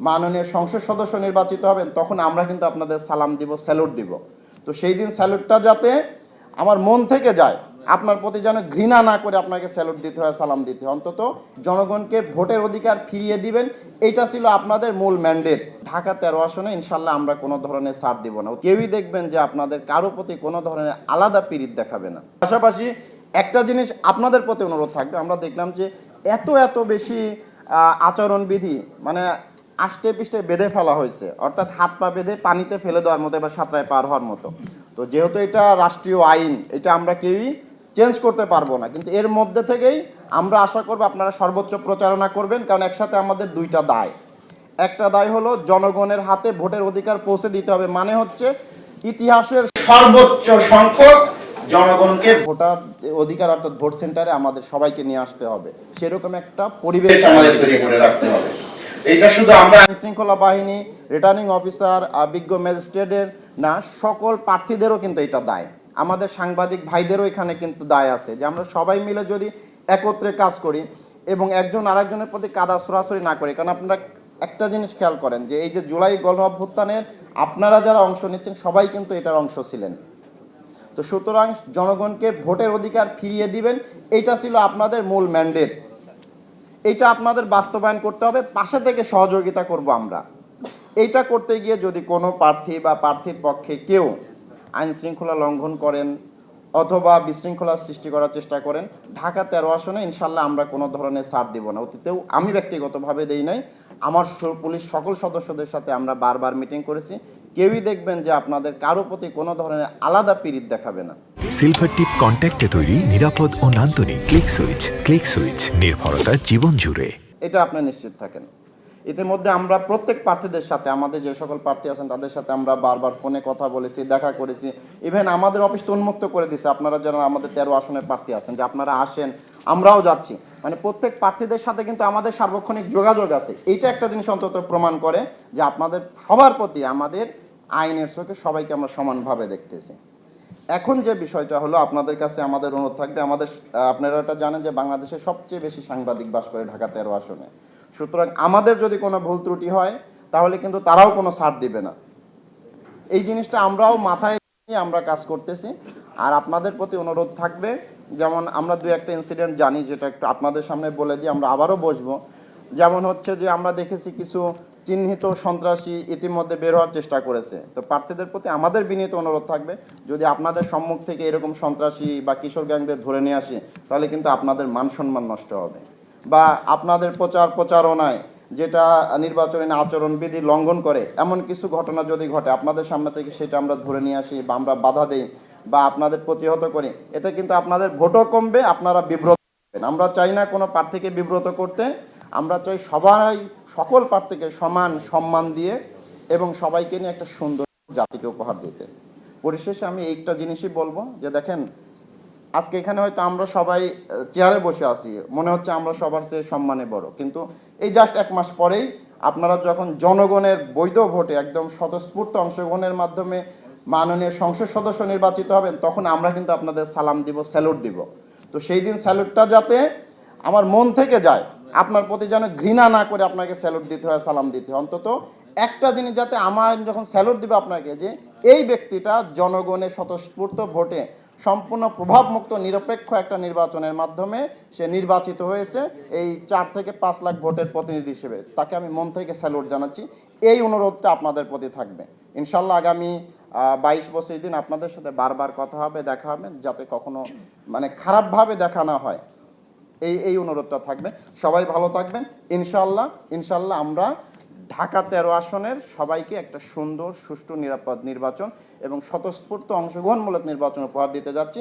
মাননীয় সংসদ সদস্য নির্বাচিত হবেন তখন আমরা কিন্তু আপনাদের সালাম দিব, স্যালুট দিব। তো সেই দিন স্যালুটটা যাতে আমার মন থেকে যায়, আপনার প্রতি যেন ঘৃণা না করে আপনাকে স্যালুট দিতে হয়, সালাম দিতে হয়। অন্তত জনগণকে ভোটের অধিকার ফিরিয়ে দিবেন, এইটা ছিল আপনাদের মূল ম্যান্ডেট। ঢাকা 13 আসনে ইনশাল্লাহ আমরা কোনো ধরনের ছাড় দিব না। কেউই দেখবেন যে আপনাদের কারো প্রতি কোনো ধরনের আলাদা পীড়িত দেখাবে না। পাশাপাশি একটা জিনিস আপনাদের প্রতি অনুরোধ থাকবে, আমরা দেখলাম যে এত বেশি আচরণবিধি মানে আষ্টে পৃষ্ঠে বেঁধে ফেলা হয়েছে, অর্থাৎ হাত পা বেঁধে পানিতে ফেলে দেওয়ার মতো বা সাঁতরায় পার হওয়ার মতো। তো যেহেতু এটা রাষ্ট্রীয় আইন, এটা আমরা কেউই চেঞ্জ করতে পারবো না, কিন্তু এর মধ্যে থেকেই আমরা আশা করব আপনারা সর্বোচ্চ প্রচারণা করবেন, কারণ একসাথে আমাদের দুইটা দায়। একটা দায় হলো জনগণের হাতে ভোটের অধিকার পৌঁছে দিতে হবে, মানে হচ্ছে ইতিহাসের সর্বোচ্চ সংখ্যক জনগণকে ভোটার অধিকার অর্থাৎ ভোট সেন্টারে আমাদের সবাইকে নিয়ে আসতে হবে, সেরকম একটা পরিবেশ আমাদের তৈরি করে রাখতে হবে। এটা শুধু আমরা আইন শৃঙ্খলা বাহিনী, রিটার্নিং অফিসার, বিজ্ঞ ম্যাজিস্ট্রেটের না, সকল প্রার্থীদেরও কিন্তু এটা দায়। আমাদের সাংবাদিক ভাইদেরও এখানে কিন্তু দায় আছে, যে আমরা সবাই মিলে যদি একত্রে কাজ করি এবং একজন আরেকজনের প্রতি কাদা ছড়াছড়ি না করি। কারণ আপনারা একটা জিনিস খেয়াল করেন যে এই যে জুলাই গণ অভ্যুত্থানের আপনারা যারা অংশ নিচ্ছেন সবাই কিন্তু এটার অংশ ছিলেন। তো সুতরাং জনগণকে ভোটের অধিকার ফিরিয়ে দিবেন, এইটা ছিল আপনাদের মূল ম্যান্ডেট। এটা আপনাদের বাস্তবায়ন করতে হবে, পাশে থেকে সহযোগিতা করব আমরা। এইটা করতে গিয়ে যদি কোনো প্রার্থী বা প্রার্থীর পক্ষে কেউ আইন শৃঙ্খলা লঙ্ঘন করেন অথবা বিশৃঙ্খলার সৃষ্টি করার চেষ্টা করেন, ঢাকা 13 আসনে ইনশাল্লাহ আমরা কোনো ধরনের ছাড় দিব না। অতীতেও আমি ব্যক্তিগতভাবে দেই নাই, আমার পুলিশ সকল সদস্যদের সাথে আমরা বারবার মিটিং করেছি। কেউই দেখবেন যে আপনাদের কারো প্রতি কোনো ধরনের আলাদা পীড়িত দেখাবে না। সিলভার টিপ কন্ট্যাক্টে তৈরি নিরাপদ ও নান্দনিক ক্লিক সুইচ নির্ভরতা জীবন জুড়ে। এটা আপনি নিশ্চিত থাকেন। ইতিমধ্যে আমরা প্রত্যেক প্রার্থীদের সাথে, আমাদের যে সকল প্রার্থী আছেন তাদের সাথে আমরা বারবার ফোনে কথা বলেছি, দেখা করেছি। ইভেন আমাদের অফিসটা উন্মুক্ত করে দিয়েছে, আপনারা যারা আমাদের 13 আসনের প্রার্থী আছেন, যে আপনারা আসেন, আমরাও যাচ্ছি। মানে প্রত্যেক প্রার্থীদের সাথে কিন্তু আমাদের সার্বক্ষণিক যোগাযোগ আছে। এইটা একটা জিনিস অন্তত প্রমাণ করে যে আপনাদের সবার প্রতি আমাদের আইনের চোখে সবাইকে আমরা সমানভাবে দেখতেছি। এখন যে বিষয়টা হলো, আপনাদের কাছে আমাদের অনুরোধ থাকবে, আপনারা এটা জানেন যে বাংলাদেশের সবচেয়ে বেশি সাংবাদিক বাস করে ঢাকা 13 আসনে। সুতরাং আমাদের যদি কোনো ভুল ত্রুটি হয় তাহলে কিন্তু তারাও কোনো ছাড় দিবে না। এই জিনিসটা আমরাও মাথায় নিয়ে আমরা কাজ করতেছি। আর আপনাদের প্রতি অনুরোধ থাকবে, যেমন আমরা দু একটা ইনসিডেন্ট জানি, যেটা একটু আপনাদের সামনে বলে দিয়ে আমরা আবারও বসবো। যেমন হচ্ছে যে আমরা দেখেছি কিছু চিহ্নিত সন্ত্রাসী ইতিমধ্যে বের হওয়ার চেষ্টা করেছে। তো প্রার্থীদের প্রতি আমাদের বিনীত অনুরোধ থাকবে, যদি আপনাদের সম্মুখ থেকে এরকম সন্ত্রাসী বা কিশোর গ্যাংদের ধরে নিয়ে আসি তাহলে কিন্তু আপনাদের মান সম্মান নষ্ট হবে। বা আপনাদের প্রচারণায় যেটা নির্বাচনী আচরণবিধি লঙ্ঘন করে এমন কিছু ঘটনা যদি ঘটে, আপনাদের সামনে থেকে সেটা আমরা ধরে নিয়ে আসি বা আমরা বাধা দেই বা আপনাদের প্রতিহত করি, এতে কিন্তু আপনাদের ভোটও কমবে, আপনারা বিব্রত হবেন। আমরা চাই না কোনো প্রার্থীকে বিব্রত করতে। আমরা চাই সবাই সকল প্রার্থীকে সমান সম্মান দিয়ে এবং সবাইকে নিয়ে একটা সুন্দর জাতিকে উপহার দিতে। পরিশেষে আমি একটা জিনিসই বলবো, যে দেখেন আজকে এখানে হয়তো আমরা সবাই চেয়ারে বসে আছি, মনে হচ্ছে আমরা সবার চেয়ে সম্মানে বড়, কিন্তু এই জাস্ট 1 মাস পরেই আপনারা যখন জনগণের বৈধ ভোটে একদম স্বতঃস্ফূর্ত অংশগ্রহণের মাধ্যমে মাননীয় সংসদ সদস্য নির্বাচিত হবেন তখন আমরা কিন্তু আপনাদের সালাম দিব, স্যালুট দিব। তো সেই দিন স্যালুটটা যাতে আমার মন থেকে যায়, আপনার প্রতি যেন ঘৃণা না করে আপনাকে স্যালুট দিতে হয়, সালাম দিতে হয়। অন্তত একটা জিনিস যাতে আমার যখন স্যালুট দিবে আপনাকে, যে এই ব্যক্তিটা জনগণের স্বতঃস্ফূর্ত ভোটে সম্পূর্ণ প্রভাবমুক্ত নিরপেক্ষ একটা নির্বাচনের মাধ্যমে সে নির্বাচিত হয়েছে, এই 4 থেকে 5 লাখ ভোটের প্রতিনিধি হিসেবে তাকে আমি মন থেকে স্যালুট জানাচ্ছি। এই অনুরোধটা আপনাদের প্রতি থাকবে। ইনশাল্লাহ আগামী 22-25 দিন আপনাদের সাথে বারবার কথা হবে, দেখা হবে, যাতে কখনো মানে খারাপভাবে দেখা না হয়, এই অনুরোধটা থাকবে। সবাই ভালো থাকবেন। ইনশাল্লাহ আমরা ঢাকা 13 আসনের সবাইকে একটা সুন্দর সুষ্ঠু নিরাপদ নির্বাচন এবং স্বতঃস্ফূর্ত অংশগ্রহণমূলক নির্বাচন উপহার দিতে যাচ্ছি।